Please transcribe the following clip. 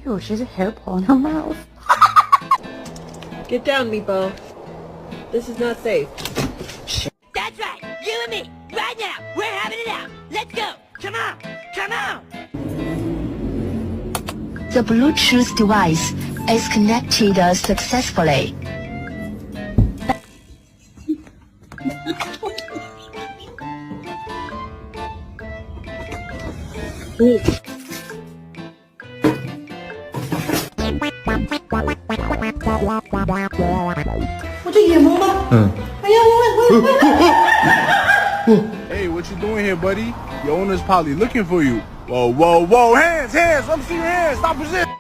Ew, she has a hair pull in her mouth. Get down, Meatball. This is not safe. That's right! You and me! Right now! We're having it out! Let's go! Come on! Come on! The Bluetooth device is connected successfully. Hey, what you doing here, buddy? Your owner's probably looking for you. Whoa, whoa, whoa, hands, hands, let me see your hands, stop resisting.